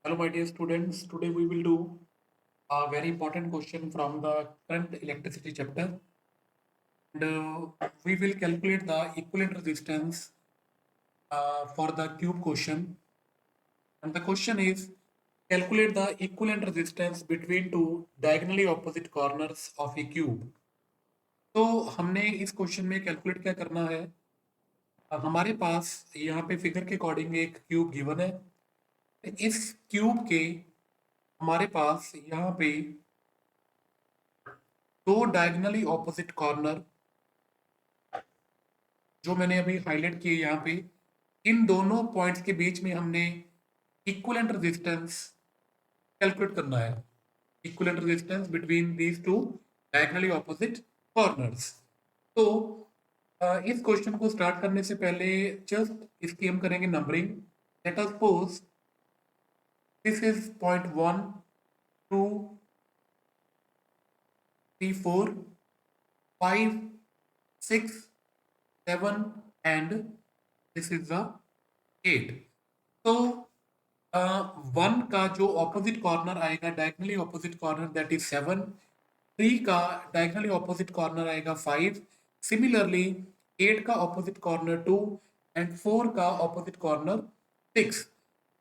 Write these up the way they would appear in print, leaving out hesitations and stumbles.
Hello, my dear students. Today we will do a very important question from the current electricity chapter. And we will calculate the equivalent resistance for the cube question. And the question is calculate the equivalent resistance between two diagonally opposite corners of a cube. तो हमने इस question में calculate क्या करना है। अब हमारे पास यहाँ पे फिगर के अकॉर्डिंग एक क्यूब गिवन है। इस क्यूब के हमारे पास यहाँ पे दो डायगनली ऑपोजिट कॉर्नर जो मैंने अभी हाईलाइट किए यहाँ पे, इन दोनों पॉइंट्स के बीच में हमने इक्विवेलेंट रेजिस्टेंस कैलकुलेट करना है। Equivalent resistance between these two diagonally opposite corners. तो इस क्वेश्चन को स्टार्ट करने से पहले जस्ट इसकी हम करेंगे numbering. Let us suppose this is point 1 2 3 4 5 6 7 and this is the 8। तो वन का जो ऑपोजिट कॉर्नर आएगा diagonally opposite corner that is 7। 3 का डायगनली ऑपोजिट कॉर्नर आएगा 5। सिमिलरली 8 का ऑपोजिट कॉर्नर 2 एंड 4 का ऑपोजिट कॉर्नर 6।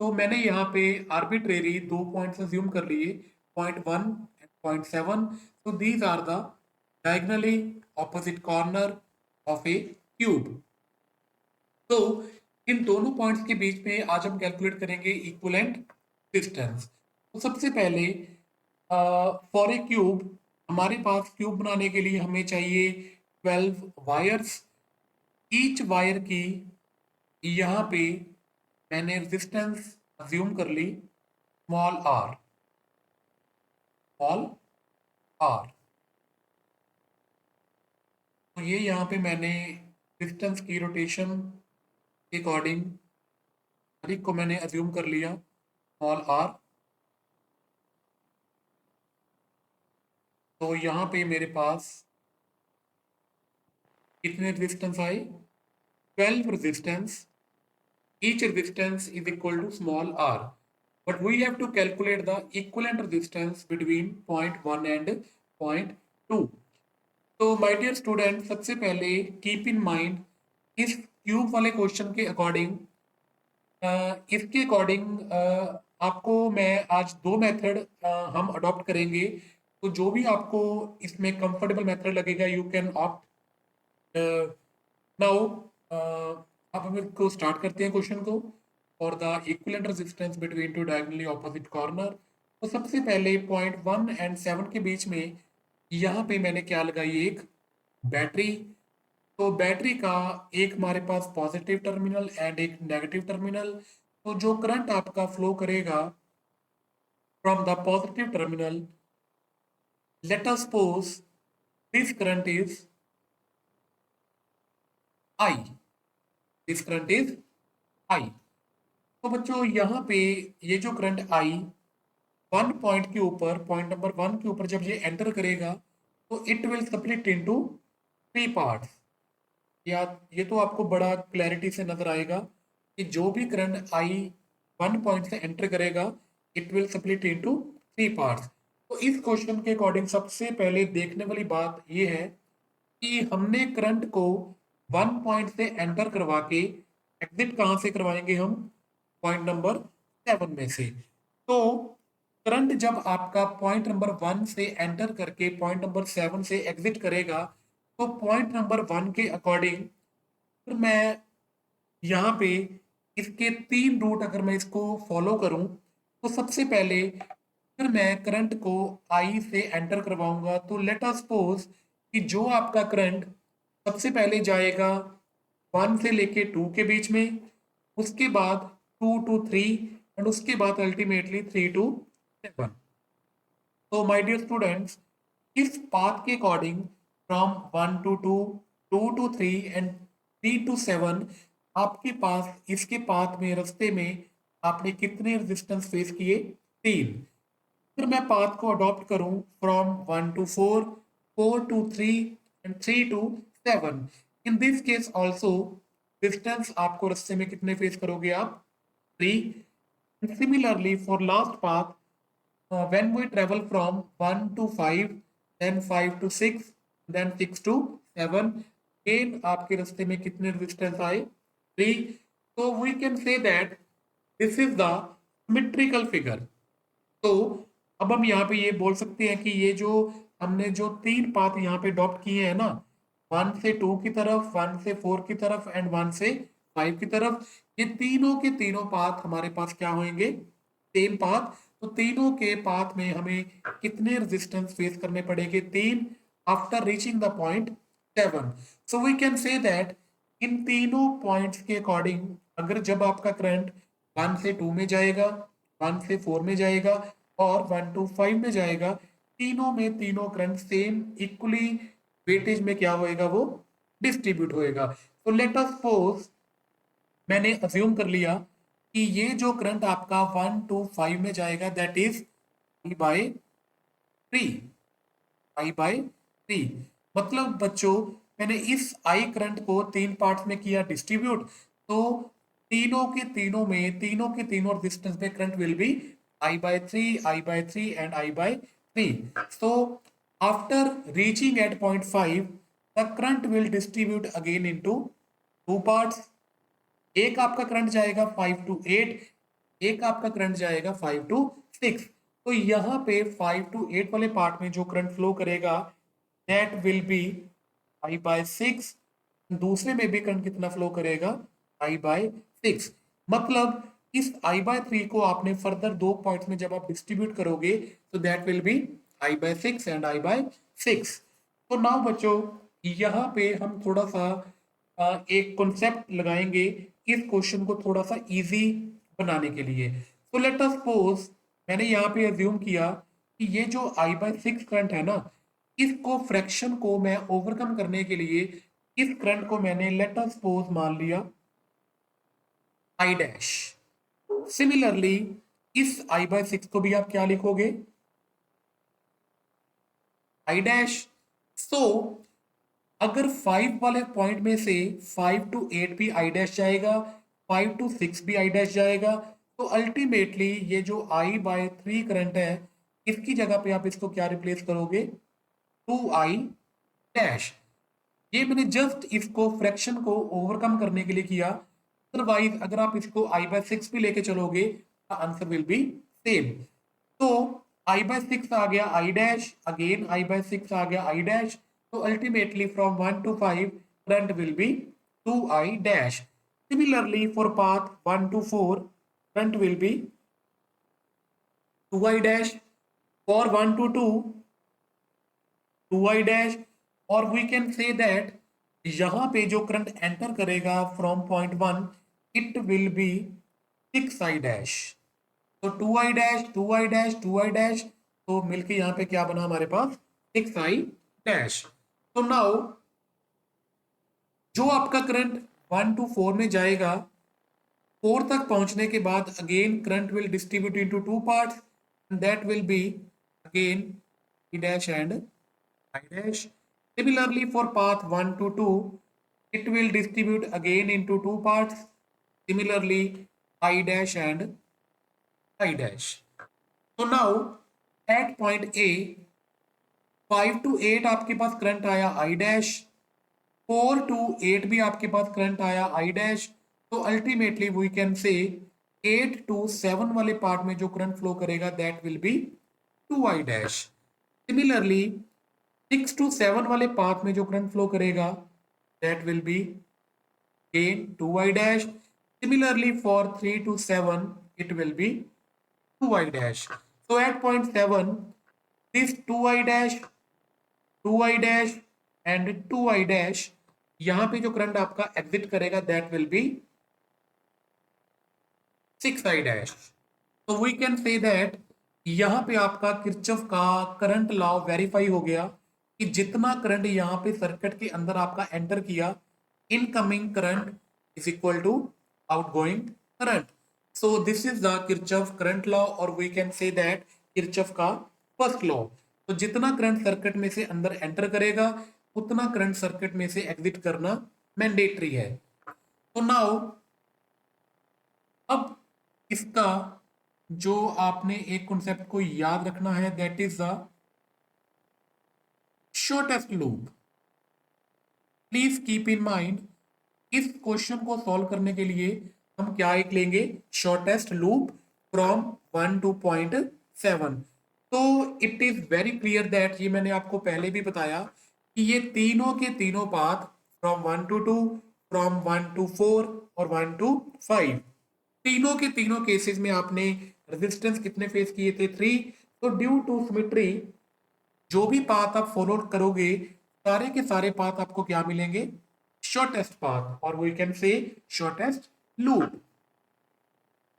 तो मैंने यहाँ पे आर्बिट्रेरी दो पॉइंट्स अज्यूम कर लिए, point 1 and point 7। so these are the diagonally opposite corner of a cube। तो इन दोनों पॉइंट्स के बीच में आज हम कैलकुलेट करेंगे इक्विवेलेंट डिस्टेंस। तो सबसे पहले फॉर ए क्यूब हमारे पास क्यूब बनाने के लिए हमें चाहिए 12 वायर्स। ईच वायर की यहाँ पे मैंने रेजिस्टेंस अज्यूम कर ली स्मॉल आर, स्मॉल आर। तो ये यहाँ पे मैंने डिस्टेंस की रोटेशन के अकॉर्डिंग हर एक को मैंने अज्यूम कर लिया स्मॉल आर। तो यहाँ पे मेरे पास कितने रेजिस्टेंस आए, 12 resistance. Each resistance is equal to small r, but we have to calculate the equivalent resistance between point 1 and point 2। तो माय डियर स्टूडेंट, सबसे पहले कीप इन माइंड इस क्यूब वाले क्वेश्चन के अकॉर्डिंग इसके अकॉर्डिंग आपको मैं आज दो मेथड हम अडॉप्ट करेंगे। तो जो भी आपको इसमें कंफर्टेबल मेथड लगेगा यू कैन ऑप्ट। नाउ अब हम इसको स्टार्ट करते हैं क्वेश्चन को। For the equivalent resistance between two diagonally opposite corner. तो सबसे पहले पॉइंट 1 एंड 7 के बीच में यहाँ पे मैंने क्या लगाई, एक बैटरी। तो बैटरी का एक हमारे पास पॉजिटिव टर्मिनल एंड एक नेगेटिव टर्मिनल। तो जो करंट आपका फ्लो करेगा from the positive terminal, let us suppose this current is I, this current is I. तो बच्चों यहाँ पे ये जो करंट आई वन पॉइंट के ऊपर, पॉइंट नंबर 1 के ऊपर जब ये एंटर करेगा तो it will split into 3 parts. या ये तो आपको बड़ा क्लैरिटी से नजर आएगा कि जो भी करंट आई 1 पॉइंट से एंटर करेगा it will split into 3 parts. तो इस क्वेश्चन के अकॉर्डिंग सबसे पहले देखने वाली बात ये है कि हमने करंट को 1 पॉइंट से एंटर करवा के एग्जिट कहाँ से करवाएंगे हम, पॉइंट नंबर 7 में से। तो करंट जब आपका पॉइंट नंबर 1 से एंटर करके पॉइंट नंबर 7 से एग्जिट करेगा तो पॉइंट नंबर 1 के अकॉर्डिंग फिर मैं यहाँ पे इसके 3 रूट अगर मैं इसको फॉलो करूं तो सबसे पहले फिर मैं करंट को आई से एंटर करवाऊंगा। तो लेट अस सपोज कि जो आपका करंट सबसे पहले जाएगा 1 से लेके 2 के बीच में, उसके बाद 2 टू 3 एंड उसके बाद अल्टीमेटली 3 टू 7। तो माय डियर स्टूडेंट्स, इस पाथ के according from 1 to 2, 2 to 3 and 3 to 7 आपके पास इसके पाथ में रास्ते में आपने कितने रेजिस्टेंस फेस किए, 3। फिर मैं पाथ को अडॉप्ट करूं from 1 to 4, 4 to 3 and 3 to 7। In this case also distance आपको रास्ते में कितने फेस करोगे आप, 3। And similarly, for last path, when we travel from 1 to 5, then 5 to 6, then 6 to 7, again आपके रास्ते में कितने रेजिस्टेंस आए? 3. So we can say that this is the symmetrical figure. तो अब हम यहाँ पे ये बोल सकते हैं कि ये जो हमने जो 3 पाथ यहाँ पे अडॉप्ट किए हैं ना, 1 से 2 की तरफ, 1 से 4 की तरफ एंड 1 से 5 की तरफ, ये तीनों के तीनों पाथ हमारे पास क्या होंगे? Same path. तो तीनों के पाथ में हमें कितने रेजिस्टेंस फेस करने पड़ेंगे? 3 after reaching the point 7। So we can say that इन तीनों पॉइंट्स के अकॉर्डिंग, अगर जब आपका करंट 1 से 2 में जाएगा, 1 से 4 में जाएगा और 1 to 5 में जाएगा, तीनों में तीनों करंट सेम इक्वली वेटेज में क्या होएगा? वो डिस्ट्रीब्यूट होएगा। तो लेट अस सपोज, मैंने अज्यूम कर लिया कि ये जो करंट आपका 1 to 5 में जाएगा that is I by 3, I by 3। मतलब बच्चों, मैंने इस I करंट को 3 पार्ट्स में किया डिस्ट्रीब्यूट, तो तीनों के तीनों रेजिस्टेंस में current will be I by 3, I by 3 and I by 3। So after reaching at point 5, the current will distribute again into two parts। एक आपका करंट जाएगा 5 to 8, एक आपका करंट जाएगा 5 to 6। तो यहाँ पे 5 to 8 वाले पार्ट में जो करंट फ्लो करेगा that will B I by 6। दूसरे में भी करंट कितना फ्लो करेगा? I by 6। मतलब इस I by 3 को आपने फर्दर दो पॉइंट्स में जब आप डिस्ट्रीब्यूट करोगे तो that will B I by 6 and I by 6। तो नाउ बच्चों, यहाँ पे हम थोड़ा सा एक कॉन्सेप्ट लगाएंगे इस क्वेश्चन को थोड़ा सा इजी बनाने के लिए। तो लेट अस सपोज, मैंने यहाँ पे अज्यूम किया कि ये जो I by 6 करंट है ना, इसको फ्रैक्शन को मैं ओवरकम करने के लिए इस करंट को मैंने लेट अस सपोज मान लिया I डैश। सिमिलरली इस I by 6 को भी आप क्या लिखोगे? I dash. सो अगर 5 वाले पॉइंट में से 5 to 8 भी I डैश जाएगा, 5 to 6 भी I डैश जाएगा, तो अल्टीमेटली ये जो I by 3 करंट है, इसकी जगह पे आप इसको क्या रिप्लेस करोगे? 2I dash. ये मैंने जस्ट इसको फ्रैक्शन को ओवरकम करने के लिए किया। अदरवाइज अगर आप इसको I by 6 भी लेके चलोगे, आंसर विल बी सेम। तो I by 6 आ गया I dash, again I by 6 आ गया I डैश। तो ultimately from 1 to 5 current will be 2I dash. Similarly for path 1 to 4 current will be 2I dash. For 1 to 2 2I dash. और we can say that यहाँ पे जो current enter करेगा from point 1, it will be 6I dash. तो 2I dash, 2I dash, 2I dash, तो मिलके यहाँ पे क्या बना हमारे पास? 6I dash. तो नाउ जो आपका करंट 1 to 4 में जाएगा, 4 तक पहुंचने के बाद again current will distribute into two parts and that will be again I dash and I dash. Similarly for path 1 to 2, it will distribute again into two parts. Similarly, I dash and I dash. So now at point A, 5 to 8 आपके पास current आया I dash, 4 to 8 भी आपके पास current आया I dash। तो ultimately we can say 8 to 7 वाले part में जो करंट फ्लो करेगा that will be 2I dash। Similarly 6 to 7 वाले पाथ में जो करंट फ्लो करेगा that will be again 2I dash. Similarly for 3 to 7 it will be 2I डैश। So at point 7 this 2I dash, 2I dash and 2I dash, यहाँ पे जो current आपका exit करेगा that will B 6I dash. तो we can say that यहाँ पे आपका किरचॉफ का करंट लॉ वेरीफाई हो गया कि जितना करंट यहाँ पे सर्किट के अंदर आपका एंटर किया, incoming current is equal to outgoing current. So this is the Kirchhoff current law, और we can say that Kirchhoff का फर्स्ट लॉ। तो जितना करंट सर्किट में से अंदर एंटर करेगा उतना करंट सर्किट में से एग्जिट करना मैंडेटरी है। तो नाउ अब इसका जो आपने एक कॉन्सेप्ट को याद रखना है, that is the shortest loop. Please keep in mind, इस क्वेश्चन को सॉल्व करने के लिए हम क्या एक लेंगे, shortest loop from 1 two point 7। तो it is very clear that, ये मैंने आपको पहले भी बताया कि ये तीनों के तीनों पाथ फ्रॉम 1 टू 2, फ्रॉम 1 टू 4 और 1 टू 5, तीनों के तीनों केसेस में आपने रेजिस्टेंस कितने फेस किए थे, 3। तो ड्यू टू सिमेट्री जो भी पाथ आप फॉलो करोगे, सारे के सारे पाथ आपको क्या मिलेंगे, शॉर्टेस्ट पाथ, और we can say shortest loop.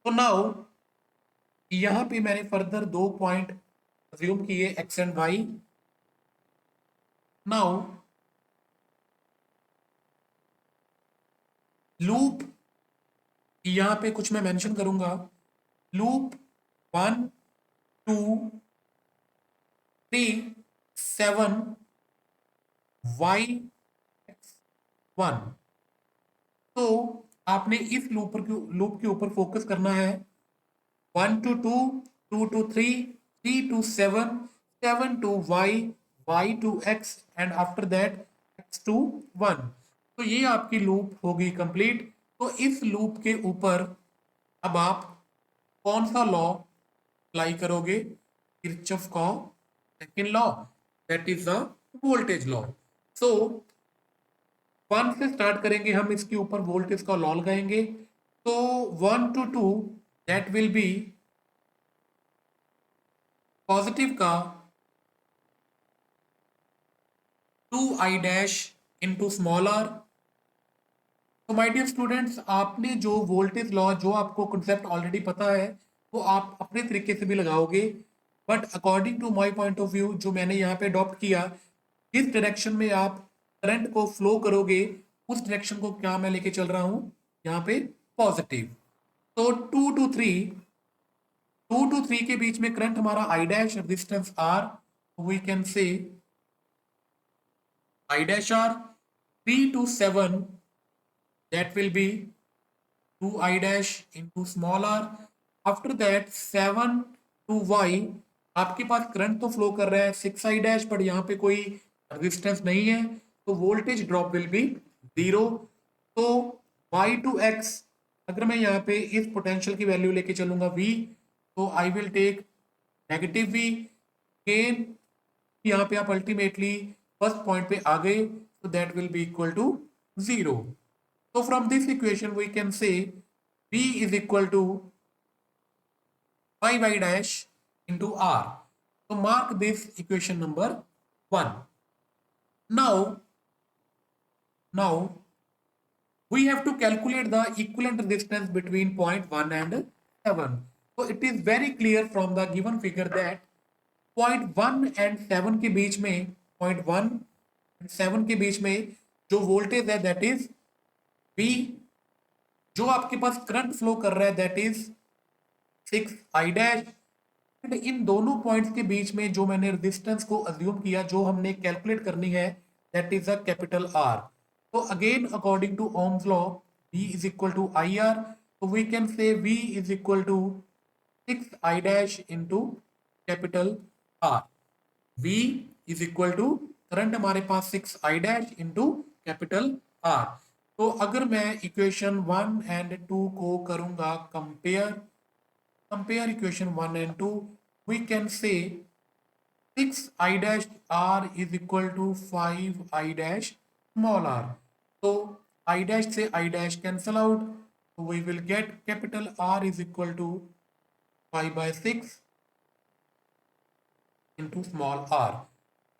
तो नाउ यहां पे मैंने फर्दर 2 पॉइंट अज्यूम किए, x and y. Now loop यहां पे कुछ मैं मेंशन करूंगा, लूप 1 2 3 7 y(1). तो आपने इस लूप के ऊपर फोकस करना है, 1 to 2, 2 to 3, 3 to 7, 7 to y, y to x, and after that x to 1। तो ये आपकी लूप होगी कंप्लीट। तो इस लूप के ऊपर अब आप कौन सा लॉ अप्लाई करोगे, किरचॉफ का second law, that is the voltage law. So 1 से स्टार्ट करेंगे हम, इसके ऊपर वोल्टेज का लॉ लगाएंगे। तो 1 to 2 that will B positive का 2i इंटू स्मॉल आर। तो माय डियर स्टूडेंट्स, आपने जो वोल्टेज लॉ, जो आपको कंसेप्ट ऑलरेडी पता है, वो आप अपने तरीके से भी लगाओगे, but according to my point of view, जो मैंने यहाँ पे अडॉप्ट किया, जिस डायरेक्शन में आप करंट को फ्लो करोगे, उस डायरेक्शन को क्या मैं लेके चल रहा हूँ यहाँ पे, पॉजिटिव। तो 2 to 3 के बीच में करंट हमारा I dash, resistance r, we can say I dash R, 3 to 7, that will be 2I dash into small r. After that 7 to Y, आपके पास करंट तो फ्लो कर रहा है 6I dash, पर यहाँ पे कोई रेजिस्टेंस नहीं है, तो वोल्टेज ड्रॉप विल बी 0। तो Y to X, अगर मैं यहाँ पे इस पोटेंशियल की वैल्यू लेके चलूंगा V, तो I will take negative V। Gain यहाँ पे आप अल्टीमेटली फर्स्ट पॉइंट पे आ गए, तो that will be equal to 0। So from this equation we can say V is equal to 5i dash into R. So mark this equation number 1. Now we have to calculate the equivalent resistance between point 1 and 7. So it is very clear from the given figure that point 1 and 7 के बीच में, point 1 and 7 के बीच में जो voltage है that is V, जो आपके पास current flow कर रहा है that is 6I dash, and in दोनों पॉइंट्स के बीच में जो मैंने रेजिस्टेंस को अज्यूम किया, जो हमने कैलकुलेट करनी है, that is a capital R। तो again according to Ohm's law, V is equal to IR, तो we can say V is equal to 6I dash into capital R। V is equal to current हमारे पास 6I dash into capital R। तो अगर मैं equation 1 and 2 को करूंगा compare equation 1 and 2, we can say 6I dash R is equal to 5I dash small r. So I dash से I dash cancel out, so we will get capital R is equal to 5/6 into small r.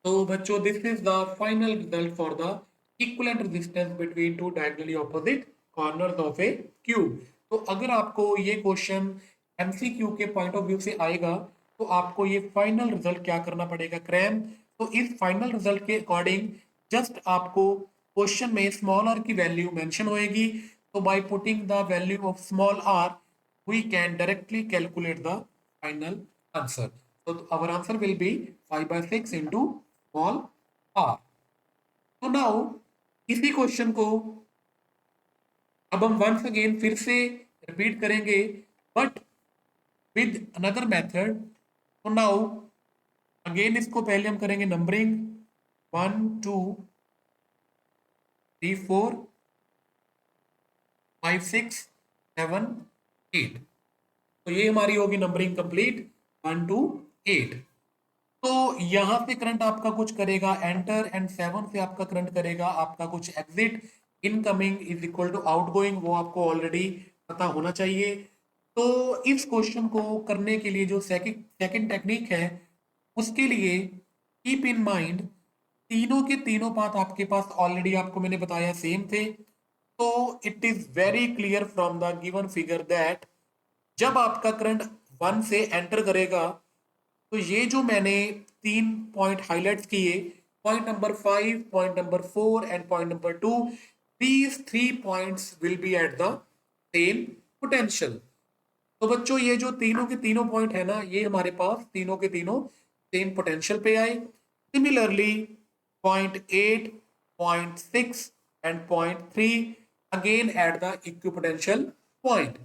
So बच्चों, this is the final result for the equivalent resistance between two diagonally opposite corners of a cube. तो अगर आपको ये question MCQ के point of view से आएगा, तो आपको ये फाइनल रिजल्ट क्या करना पड़ेगा, क्रैम। तो इस फाइनल रिजल्ट के अकॉर्डिंग जस्ट आपको क्वेश्चन में स्मॉल आर की वैल्यू मेंशन होएगी, तो by putting the value of small r we can directly calculate the final answer. So our answer will be 5/6 into small r. तो now इसी question को अब हम वंस अगेन फिर से रिपीट करेंगे, बट विद अनदर मेथड। तो now again इसको पहले हम करेंगे नंबरिंग 1 2 3 4 5 6 7 8। तो ये हमारी होगी नंबरिंग कंप्लीट 1 टू 8। तो यहां से करंट आपका कुछ करेगा एंटर एंड 7 से आपका करंट करेगा आपका कुछ exit. Incoming is equal to outgoing, वो आपको ऑलरेडी पता होना चाहिए। तो इस क्वेश्चन को करने के लिए जो सेकंड टेक्निक है, उसके लिए कीप इन माइंड तीनों के तीनों पाथ आपके पास ऑलरेडी आपको मैंने बताया सेम थे। तो it is very clear from the given figure that जब आपका करंट 1 से एंटर करेगा तो ये जो मैंने 3 पॉइंट हाईलाइट किए, point number 5, point number 4 and point number 2, these 3 points will be at the same potential। तो बच्चों ये जो तीनों के तीनों पॉइंट है ना, ये हमारे पास तीनों के तीनों सेम पोटेंशियल पे आए। Similarly point 8, point 6 and point 3 again at the equipotential point.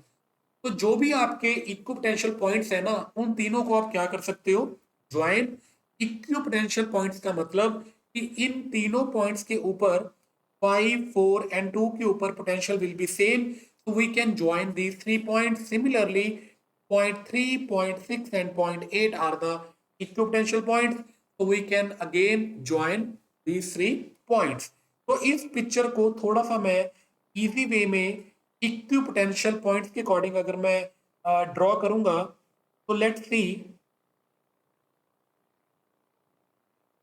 तो जो भी आपके इक्विपोटेंशियल पॉइंट्स है ना, उन तीनों को आप क्या कर सकते हो, ज्वाइन। इक्विपोटेंशियल पॉइंट्स का मतलब कि इन तीनों पॉइंट्स के ऊपर 5, 4 एंड 2 के ऊपर potential will be same, so we can join these 3 points। Similarly, point 3, point 6 and point 8 are the equipotential points, so we can again join these 3 points। तो इस पिक्चर को थोड़ा सा मैं इजी वे में इक्विपोटेंशियल पॉइंट्स के according अगर मैं ड्रॉ करूंगा, तो लेट्स सी।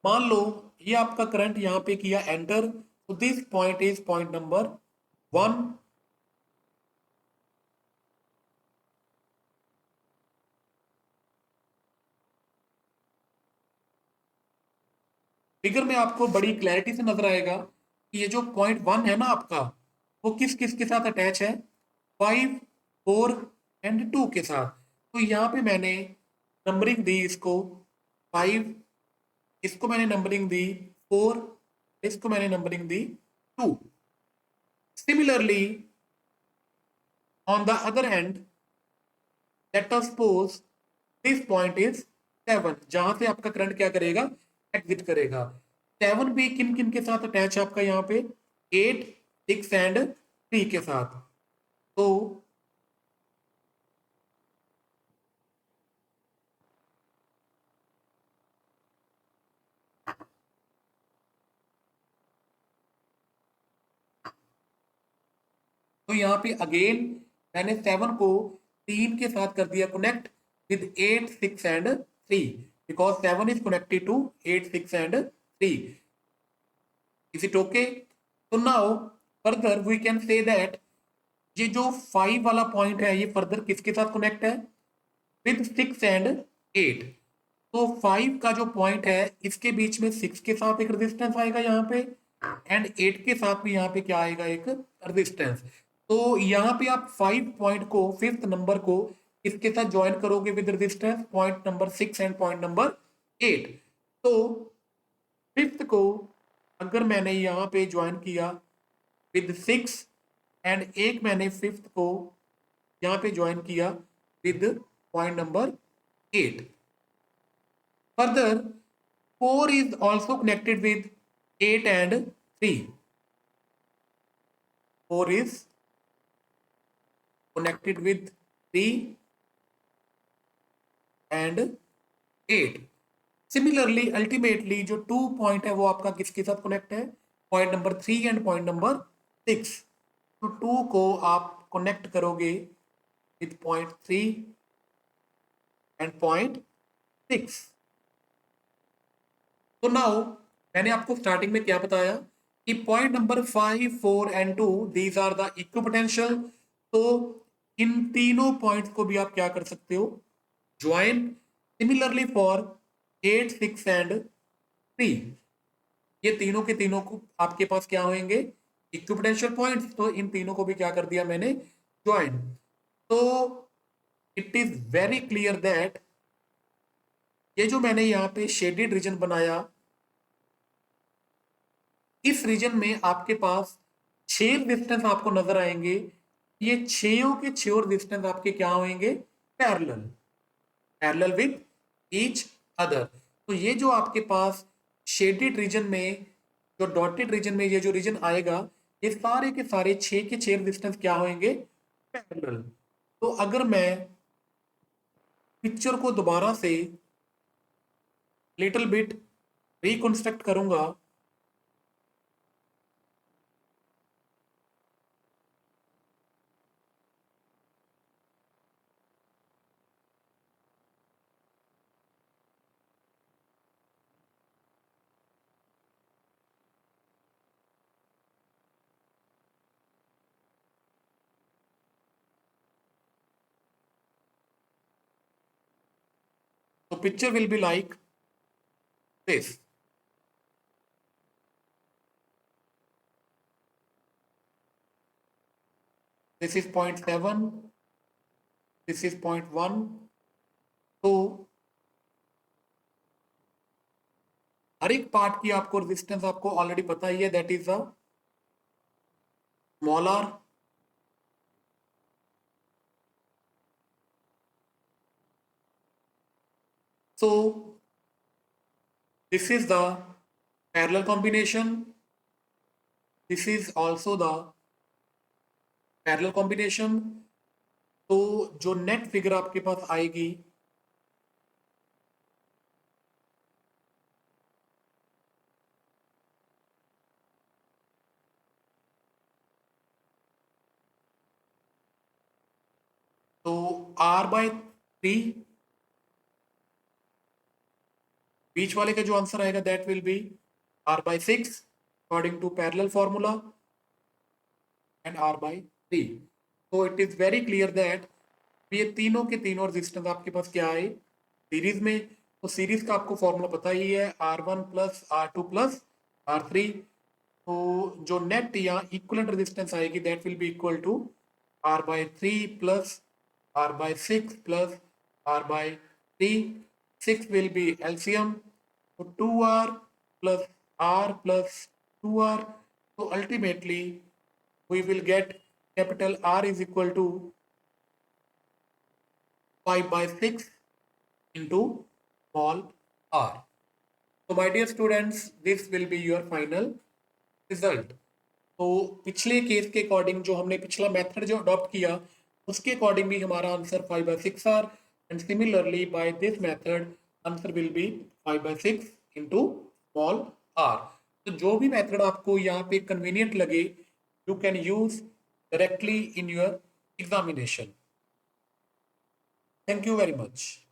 मान लो ये आपका करंट यहाँ पे किया एंटर, तो this point is point number 1। Figure में आपको बड़ी क्लैरिटी से नजर आएगा कि ये जो पॉइंट 1 है ना आपका, वो किस किस के साथ अटैच है, 5, 4 एंड 2 के साथ। तो यहाँ पे मैंने नंबरिंग दी इसको 5, इसको मैंने नंबरिंग दी 4, इसको मैंने numbering the 2। Similarly on the other hand let us suppose this point is 7, जहां से आपका करंट क्या करेगा, एग्जिट करेगा। 7 भी किन किन के साथ अटैच है आपका यहाँ पे, 8, 6 एंड 3 के साथ। तो यहाँ पे अगेन मैंने 7 को 3 के साथ कर दिया connect with 8, 6 and 3, because 7 is connected to 8, 6 and 3। Is it okay? तो now further we can say that ये जो 5 वाला पॉइंट है, ये फर्दर किसके साथ कनेक्ट है, विद 6 एंड 8। तो 5 का जो पॉइंट है, इसके बीच में 6 के साथ एक रेजिस्टेंस आएगा यहाँ पे, एंड 8 के साथ भी यहाँ पे क्या आएगा, एक रेजिस्टेंस। तो यहाँ पे आप 5 पॉइंट को, फिफ्थ नंबर को इसके साथ ज्वाइन करोगे with resistance point number 6 and point number 8। तो फिफ्थ को अगर मैंने यहाँ पे ज्वाइन किया विद 6 एंड एक मैंने फिफ्थ को यहाँ पे ज्वाइन किया with point number 8। Further, 4 is also connected with 8 and 3. 4 is connected with 3 and 8। Similarly, ultimately जो 2 पॉइंट है वो आपका किसके साथ कनेक्ट है, point number 3 and point number 6। तो 2 को आप कनेक्ट करोगे विद पॉइंट 3 एंड पॉइंट 6। तो नाउ मैंने आपको स्टार्टिंग में क्या बताया कि point number 5, 4 and 2 these are the equipotential. तो इन तीनों पॉइंट्स को भी आप क्या कर सकते हो, ज्वाइन। सिमिलरली फॉर 8, 6 एंड 3, ये तीनों के तीनों को आपके पास क्या होंगे, इक्विपोटेंशियल पॉइंट्स। तो इन तीनों को भी क्या कर दिया मैंने, ज्वाइन। तो it is very clear that ये जो मैंने यहाँ पे शेडेड रीजन बनाया, इस रीजन में आपके पास 6 रेजिस्टेंस आपको नजर आएंगे। ये 6 के 6 रेजिस्टेंस आपके क्या होंगे, parallel. Parallel with each other. तो ये जो आपके पास शेडेड रीजन में, जो डॉटेड रीजन में ये जो रीजन आएगा, ये सारे के सारे 6 के 6 रेजिस्टेंस क्या होंगे, पैरेलल। तो अगर मैं पिक्चर को दोबारा से लिटिल बिट रिकंस्ट्रक्ट करूंगा, तो picture will be like this. This is 0.7, this is 0.1। तो हर एक पार्ट की आपको रेजिस्टेंस आपको ऑलरेडी पता ही है, that is the small r. So this is the parallel combination. This is also the parallel combination. तो जो नेट फिगर आपके पास आएगी, तो R/3, बीच वाले का जो आंसर आएगा that will be R/6 according to parallel formula and R/3। तो it is very clear that ये तीनों के तीनों रेजिस्टेंस आपके पास क्या है, सीरीज में। तो सीरीज का आपको फॉर्मूला पता ही है, R1 plus R2 plus R3। तो जो नेट या इक्वलेंट रेजिस्टेंस आएगी that will be equal to R/3 plus R/6 plus R/3। 6 will be LCM, so 2R plus R plus 2R. So ultimately we will get capital R is equal to 5/6 into small r. So my dear students, this will be your final result. तो पिछले case के according जो हमने पिछला method जो adopt किया उसके according भी हमारा answer 5/6 r, and similarly by this method answer will be 5/6 into small r. तो जो भी मेथड आपको यहाँ पे कन्वीनियंट लगे, you can use directly in your examination. Thank you very much.